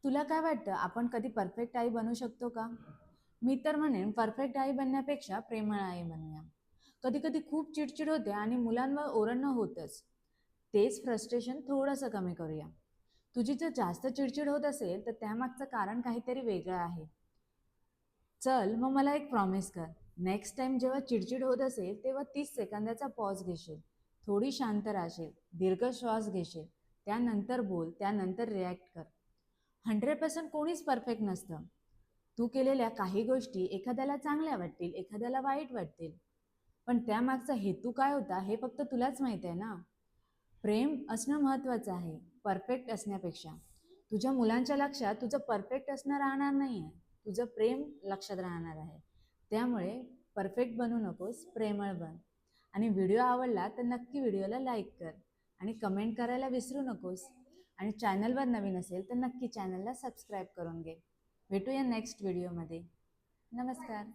तुला काय वाटतं, आपण कधी परफेक्ट आई बनू शकतो का? मी तर म्हणेन परफेक्ट आई बनण्यापेक्षा प्रेमळ आई बनूया. कधी-कधी खूप चिडचिड होते आणि मुलांवर ओरडणं होतंच. तेच फ्रस्ट्रेशन थोडंसं कमी करूया. तुझी जर जास्त चिडचिड होत असेल, तर त्यामागचं कारण काहीतरी वेगळं आहे. चल, मग मला एक प्रॉमिस कर. नेक्स्ट टाइम जेव्हा चिडचिड होत असेल, तेव्हा 30 सेकंदाचा पॉज घेशील. थोडी शांत राहशील, दीर्घ श्वास घेशील, त्यानंतर बोल, त्यानंतर रिॲक्ट कर. 100% कोणीच परफेक्ट नसतं. तू केलेल्या काही गोष्टी एखाद्याला चांगल्या वाटतील, एखाद्याला वाईट वाटतील. पण त्यामागचा हेतू काय होता हे फक्त तुलाच माहिती आहे ना. प्रेम असणं महत्त्वाचं आहे, परफेक्ट असण्यापेक्षा. तुझ्या मुलांच्या लक्षात तुझं परफेक्ट असणं राहणार नाही आहे. तुझं प्रेम लक्षात राहणार आहे. त्यामुळे परफेक्ट बनू नकोस, प्रेमळ बन. आणि व्हिडिओ आवडला तर नक्की व्हिडिओला लाईक कर आणि कमेंट करायला विसरू नकोस. आणि चॅनलवर नवीन असेल तर नक्की चॅनलला सबस्क्राईब करून घे. भेटूया नेक्स्ट व्हिडिओमध्ये. नमस्कार.